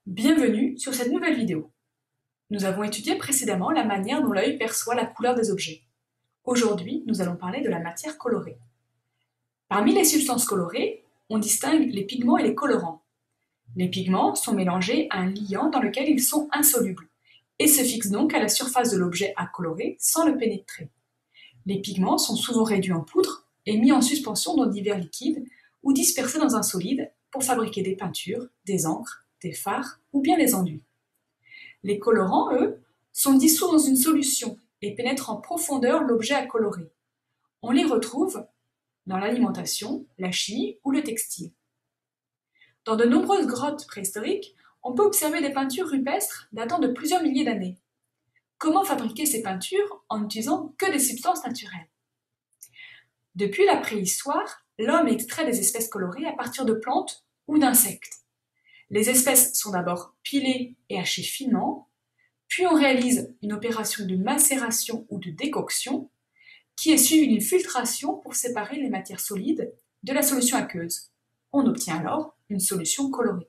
Bienvenue sur cette nouvelle vidéo. Nous avons étudié précédemment la manière dont l'œil perçoit la couleur des objets. Aujourd'hui, nous allons parler de la matière colorée. Parmi les substances colorées, on distingue les pigments et les colorants. Les pigments sont mélangés à un liant dans lequel ils sont insolubles et se fixent donc à la surface de l'objet à colorer sans le pénétrer. Les pigments sont souvent réduits en poudre et mis en suspension dans divers liquides ou dispersés dans un solide pour fabriquer des peintures, des encres, des fards ou bien des enduits. Les colorants, eux, sont dissous dans une solution et pénètrent en profondeur l'objet à colorer. On les retrouve dans l'alimentation, la chimie ou le textile. Dans de nombreuses grottes préhistoriques, on peut observer des peintures rupestres datant de plusieurs milliers d'années. Comment fabriquer ces peintures en n'utilisant que des substances naturelles? Depuis la préhistoire, l'homme extrait des espèces colorées à partir de plantes ou d'insectes. Les espèces sont d'abord pilées et hachées finement, puis on réalise une opération de macération ou de décoction qui est suivie d'une filtration pour séparer les matières solides de la solution aqueuse. On obtient alors une solution colorée.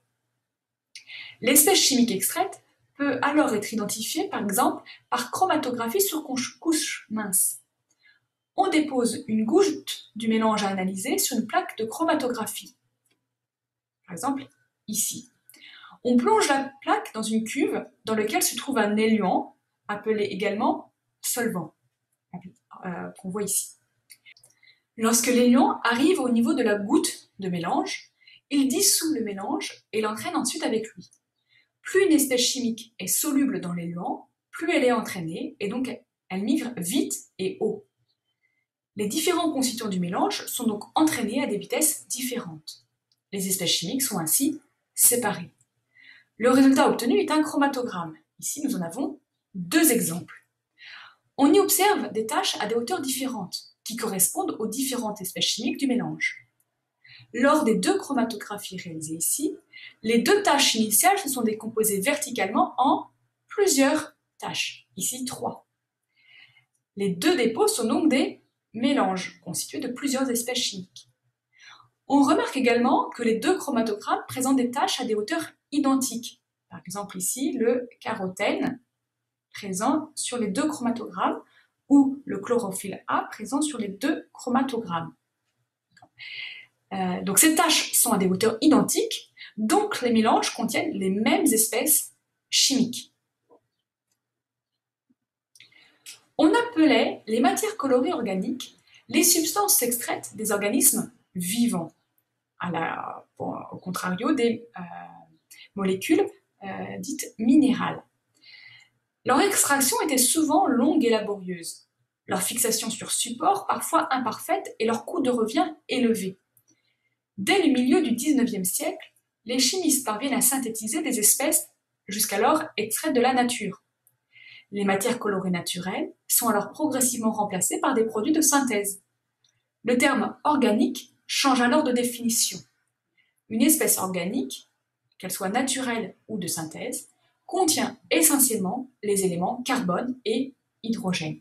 L'espèce chimique extraite peut alors être identifiée par exemple par chromatographie sur couche mince. On dépose une goutte du mélange à analyser sur une plaque de chromatographie. Par exemple, ici. On plonge la plaque dans une cuve dans laquelle se trouve un éluant, appelé également solvant, qu'on voit ici. Lorsque l'éluant arrive au niveau de la goutte de mélange, il dissout le mélange et l'entraîne ensuite avec lui. Plus une espèce chimique est soluble dans l'éluant, plus elle est entraînée et donc elle migre vite et haut. Les différents constituants du mélange sont donc entraînés à des vitesses différentes. Les espèces chimiques sont ainsi séparées. Le résultat obtenu est un chromatogramme. Ici, nous en avons deux exemples. On y observe des taches à des hauteurs différentes, qui correspondent aux différentes espèces chimiques du mélange. Lors des deux chromatographies réalisées ici, les deux taches initiales se sont décomposées verticalement en plusieurs taches, ici 3. Les deux dépôts sont donc des mélanges constitués de plusieurs espèces chimiques. On remarque également que les deux chromatogrammes présentent des taches à des hauteurs identiques. Par exemple ici, le carotène présent sur les deux chromatogrammes ou le chlorophylle A présent sur les deux chromatogrammes. Donc ces taches sont à des hauteurs identiques, donc les mélanges contiennent les mêmes espèces chimiques. On appelait les matières colorées organiques les substances extraites des organismes vivants, au contrario des molécules dites minérales. Leur extraction était souvent longue et laborieuse, leur fixation sur support parfois imparfaite et leur coût de revient élevé. Dès le milieu du XIXe siècle, les chimistes parviennent à synthétiser des espèces jusqu'alors extraites de la nature. Les matières colorées naturelles sont alors progressivement remplacées par des produits de synthèse. Le terme organique change alors de définition. Une espèce organique, qu'elle soit naturelle ou de synthèse, contient essentiellement les éléments carbone et hydrogène.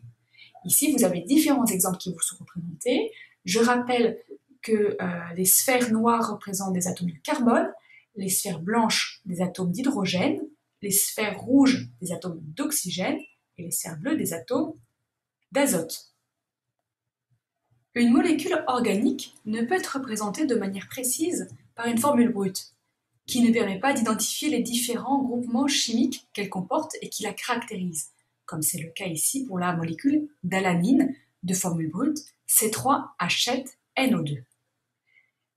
Ici, vous avez différents exemples qui vous sont représentés. Je rappelle que les sphères noires représentent des atomes de carbone, les sphères blanches des atomes d'hydrogène, les sphères rouges des atomes d'oxygène et les sphères bleues des atomes d'azote. Une molécule organique ne peut être représentée de manière précise par une formule brute, qui ne permet pas d'identifier les différents groupements chimiques qu'elle comporte et qui la caractérisent, comme c'est le cas ici pour la molécule d'alanine de formule brute C3H7NO2.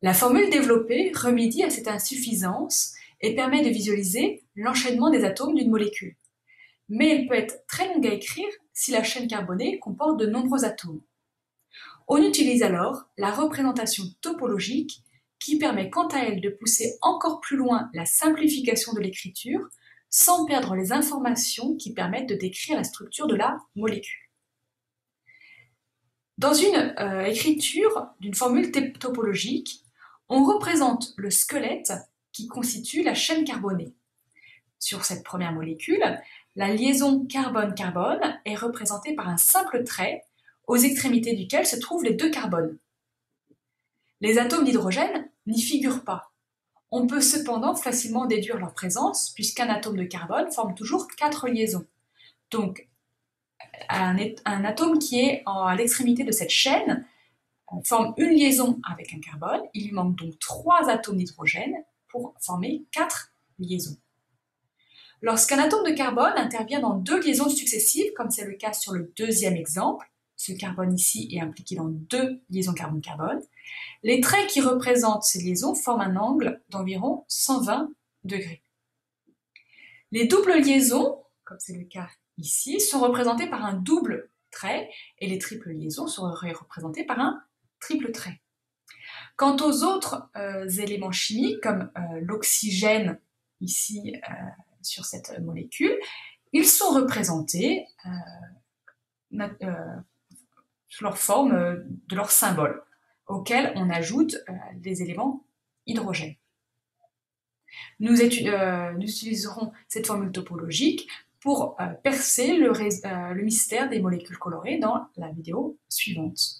La formule développée remédie à cette insuffisance et permet de visualiser l'enchaînement des atomes d'une molécule. Mais elle peut être très longue à écrire si la chaîne carbonée comporte de nombreux atomes. On utilise alors la représentation topologique qui permet quant à elle de pousser encore plus loin la simplification de l'écriture sans perdre les informations qui permettent de décrire la structure de la molécule. Dans une écriture d'une formule topologique, on représente le squelette qui constitue la chaîne carbonée. Sur cette première molécule, la liaison carbone-carbone est représentée par un simple trait aux extrémités duquel se trouvent les deux carbones. Les atomes d'hydrogène n'y figurent pas. On peut cependant facilement déduire leur présence puisqu'un atome de carbone forme toujours 4 liaisons. Donc, un atome qui est à l'extrémité de cette chaîne forme une liaison avec un carbone. Il lui manque donc 3 atomes d'hydrogène pour former 4 liaisons. Lorsqu'un atome de carbone intervient dans 2 liaisons successives, comme c'est le cas sur le deuxième exemple, ce carbone ici est impliqué dans 2 liaisons carbone-carbone, les traits qui représentent ces liaisons forment un angle d'environ 120 degrés. Les doubles liaisons, comme c'est le cas ici, sont représentées par un double trait et les triples liaisons seraient représentées par un triple trait. Quant aux autres éléments chimiques, comme l'oxygène ici sur cette molécule, ils sont représentés sous leur forme de leur symbole, auquel on ajoute des éléments hydrogène. Nous utiliserons cette formule topologique pour percer le mystère des molécules colorées dans la vidéo suivante.